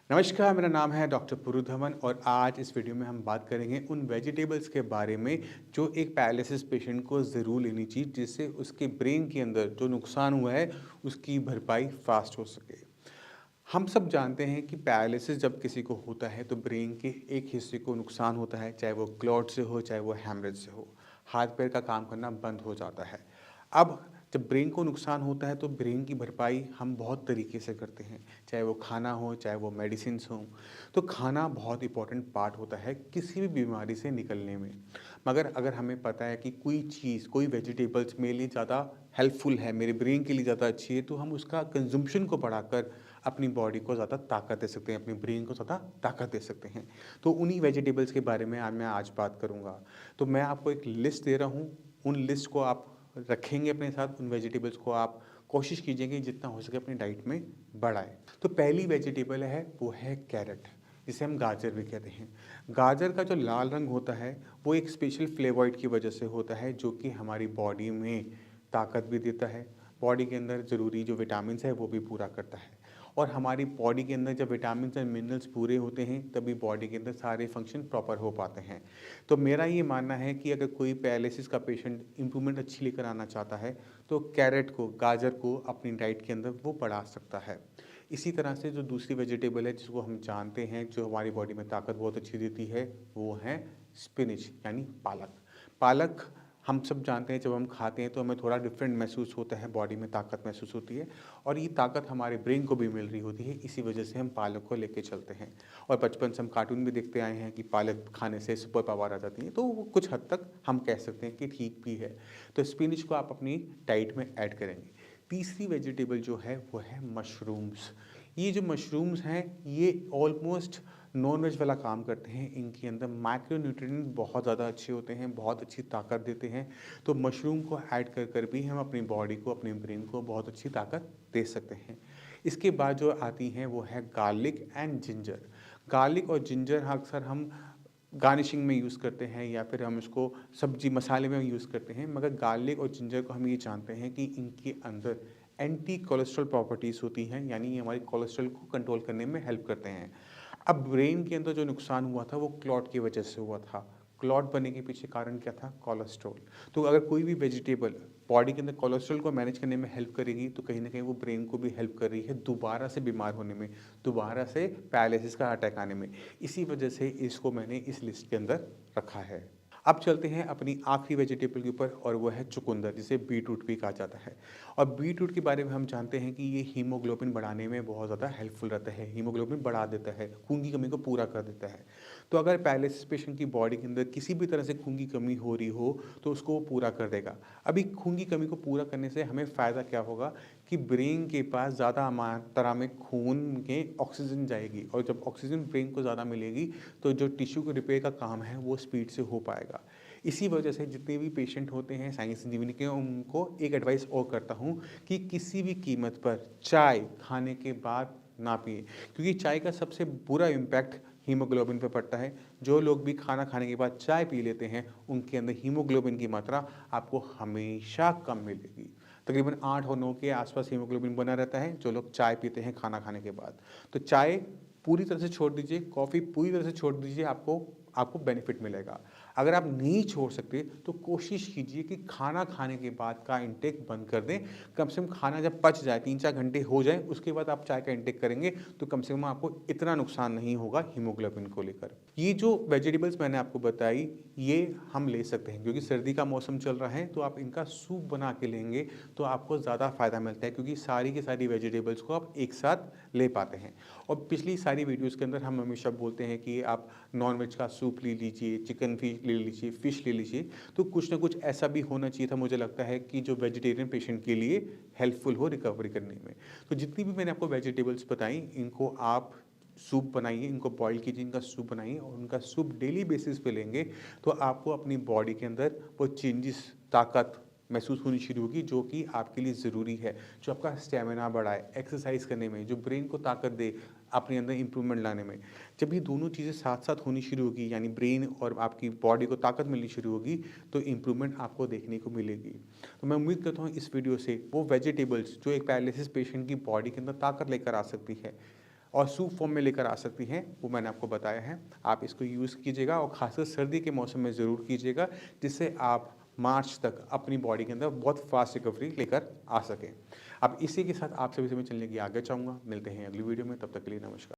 नमस्कार, मेरा नाम है डॉक्टर पुरु धवन और आज इस वीडियो में हम बात करेंगे उन वेजिटेबल्स के बारे में जो एक पैरालिसिस पेशेंट को ज़रूर लेनी चाहिए जिससे उसके ब्रेन के अंदर जो नुकसान हुआ है उसकी भरपाई फास्ट हो सके। हम सब जानते हैं कि पैरालिसिस जब किसी को होता है तो ब्रेन के एक हिस्से को नुकसान होता है, चाहे वो क्लॉट से हो चाहे वो हैमरेज से हो। हाथ पैर का काम करना बंद हो जाता है। अब जब ब्रेन को नुकसान होता है तो ब्रेन की भरपाई हम बहुत तरीके से करते हैं, चाहे वो खाना हो चाहे वो मेडिसिन्स हों। तो खाना बहुत इंपॉर्टेंट पार्ट होता है किसी भी बीमारी से निकलने में। मगर अगर हमें पता है कि कोई चीज़, कोई वेजिटेबल्स मेरे लिए ज़्यादा हेल्पफुल है, मेरे ब्रेन के लिए ज़्यादा अच्छी है, तो हम उसका कंजम्पशन को बढ़ाकर अपनी बॉडी को ज़्यादा ताकत दे सकते हैं, अपने ब्रेन को ज़्यादा ताकत दे सकते हैं। तो उन्हीं वेजिटेबल्स के बारे में आज बात करूँगा। तो मैं आपको एक लिस्ट दे रहा हूँ, उन लिस्ट को आप रखेंगे अपने साथ, उन वेजिटेबल्स को आप कोशिश कीजिए कि जितना हो सके अपनी डाइट में बढ़ाएँ। तो पहली वेजिटेबल है वो है कैरट, जिसे हम गाजर भी कहते हैं। गाजर का जो लाल रंग होता है वो एक स्पेशल फ्लेवॉइड की वजह से होता है जो कि हमारी बॉडी में ताकत भी देता है, बॉडी के अंदर ज़रूरी जो विटामिन्स है वो भी पूरा करता है। और हमारी बॉडी के अंदर जब विटामिन्स एंड मिनरल्स पूरे होते हैं तभी बॉडी के अंदर सारे फंक्शन प्रॉपर हो पाते हैं। तो मेरा ये मानना है कि अगर कोई पैरालिसिस का पेशेंट इम्प्रूवमेंट अच्छी लेकर आना चाहता है तो कैरेट को, गाजर को अपनी डाइट के अंदर वो बढ़ा सकता है। इसी तरह से जो दूसरी वेजिटेबल है जिसको हम जानते हैं जो हमारी बॉडी में ताकत बहुत अच्छी देती है वो है स्पिनच यानी पालक। पालक हम सब जानते हैं जब हम खाते हैं तो हमें थोड़ा डिफरेंट महसूस होता है, बॉडी में ताकत महसूस होती है और ये ताकत हमारे ब्रेन को भी मिल रही होती है, इसी वजह से हम पालक को लेके चलते हैं। और बचपन से हम कार्टून भी देखते आए हैं कि पालक खाने से सुपर पावर आ जाती है, तो वो कुछ हद तक हम कह सकते हैं कि ठीक भी है। तो स्पिनच को आप अपनी डाइट में ऐड करेंगे। तीसरी वेजिटेबल जो है वो है मशरूम्स। ये जो मशरूम्स हैं ये ऑलमोस्ट नॉन वेज वाला काम करते हैं, इनके अंदर माइक्रो न्यूट्रिएंट बहुत ज़्यादा अच्छे होते हैं, बहुत अच्छी ताकत देते हैं। तो मशरूम को ऐड कर कर भी हम अपनी बॉडी को, अपने ब्रेन को बहुत अच्छी ताकत दे सकते हैं। इसके बाद जो आती हैं वो है गार्लिक एंड जिंजर। गार्लिक और जिंजर अक्सर हम गार्निशिंग में यूज़ करते हैं या फिर हम इसको सब्जी मसाले में यूज़ करते हैं, मगर गार्लिक और जिंजर को हम ये जानते हैं कि इनके अंदर एंटी कोलेस्ट्रॉल प्रॉपर्टीज़ होती हैं, यानी ये हमारे कोलेस्ट्रॉल को कंट्रोल करने में हेल्प करते हैं। अब ब्रेन के अंदर जो नुकसान हुआ था वो क्लॉट की वजह से हुआ था। क्लॉट बनने के पीछे कारण क्या था? कोलेस्ट्रॉल। तो अगर कोई भी वेजिटेबल बॉडी के अंदर कोलेस्ट्रॉल को मैनेज करने में हेल्प करेगी तो कहीं न कहीं वो ब्रेन को भी हेल्प कर रही है दोबारा से बीमार होने में, दोबारा से पैरालिसिस का अटैक आने में। इसी वजह से इसको मैंने इस लिस्ट के अंदर रखा है। अब चलते हैं अपनी आखिरी वेजिटेबल के ऊपर और वो है चुकंदर, जिसे बीटरूट भी कहा जाता है। और बीटरूट के बारे में हम जानते हैं कि ये हीमोग्लोबिन बढ़ाने में बहुत ज़्यादा हेल्पफुल रहता है, हीमोग्लोबिन बढ़ा देता है, खून की कमी को पूरा कर देता है। तो अगर पैरालिसिस पेशेंट की बॉडी के अंदर किसी भी तरह से खून की कमी हो रही हो तो उसको वो पूरा कर देगा। अभी खून की कमी को पूरा करने से हमें फ़ायदा क्या होगा कि ब्रेन के पास ज़्यादा मात्रा में खून के ऑक्सीजन जाएगी और जब ऑक्सीजन ब्रेन को ज़्यादा मिलेगी तो जो टिश्यू को रिपेयर का काम है वो स्पीड से हो पाएगा। इसी वजह से जितने भी पेशेंट होते हैं साइंस संजीवनी के, उनको एक एडवाइस और करता हूँ कि किसी भी कीमत पर चाय खाने के बाद ना पिए, क्योंकि चाय का सबसे बुरा इम्पैक्ट हीमोग्लोबिन पर पड़ता है। जो लोग भी खाना खाने के बाद चाय पी लेते हैं उनके अंदर हीमोग्लोबिन की मात्रा आपको हमेशा कम मिलेगी। तकरीबन 8 और 9 के आसपास हीमोग्लोबिन बना रहता है जो लोग चाय पीते हैं खाना खाने के बाद। तो चाय पूरी तरह से छोड़ दीजिए, कॉफ़ी पूरी तरह से छोड़ दीजिए, आपको आपको बेनिफिट मिलेगा। अगर आप नहीं छोड़ सकते तो कोशिश कीजिए कि खाना खाने के बाद का इंटेक बंद कर दें। कम से कम खाना जब पच जाए, 3-4 घंटे हो जाए, उसके बाद आप चाय का इंटेक करेंगे तो कम से कम आपको इतना नुकसान नहीं होगा हीमोग्लोबिन को लेकर। ये जो वेजिटेबल्स मैंने आपको बताई ये हम ले सकते हैं क्योंकि सर्दी का मौसम चल रहा है, तो आप इनका सूप बना के लेंगे तो आपको ज़्यादा फ़ायदा मिलता है क्योंकि सारी की सारी वेजिटेबल्स को आप एक साथ ले पाते हैं। और पिछली सारी वीडियोज़ के अंदर हम हमेशा बोलते हैं कि आप नॉन-वेज का सूप ले लीजिए, चिकन फिश ले लीजिए, फ़िश ले लीजिए। तो कुछ ना कुछ ऐसा भी होना चाहिए था, मुझे लगता है कि जो वेजिटेरियन पेशेंट के लिए हेल्पफुल हो रिकवरी करने में। तो जितनी भी मैंने आपको वेजिटेबल्स बताई इनको आप सूप बनाइए, इनको बॉयल कीजिए, इनका सूप बनाइए और उनका सूप डेली बेसिस पे लेंगे तो आपको अपनी बॉडी के अंदर वो चेंजेस, ताकत महसूस होनी शुरू होगी जो कि आपके लिए ज़रूरी है, जो आपका स्टैमिना बढ़ाए एक्सरसाइज करने में, जो ब्रेन को ताकत दे अपने अंदर इंप्रूवमेंट लाने में। जब ये दोनों चीज़ें साथ-साथ होनी शुरू होगी यानी ब्रेन और आपकी बॉडी को ताकत मिलनी शुरू होगी तो इंप्रूवमेंट आपको देखने को मिलेगी। तो मैं उम्मीद करता हूँ इस वीडियो से वो वेजिटेबल्स जो एक पैरालिसिस पेशेंट की बॉडी के अंदर ताकत लेकर आ सकती है, और सूप फॉर्म में लेकर आ सकती हैं, वो मैंने आपको बताया है। आप इसको यूज़ कीजिएगा और ख़ासकर सर्दी के मौसम में ज़रूर कीजिएगा, जिससे आप मार्च तक अपनी बॉडी के अंदर बहुत फास्ट रिकवरी लेकर आ सकें। अब इसी के साथ आप सभी से मैं चलने की आगे चाहूँगा। मिलते हैं अगली वीडियो में, तब तक के लिए नमस्कार।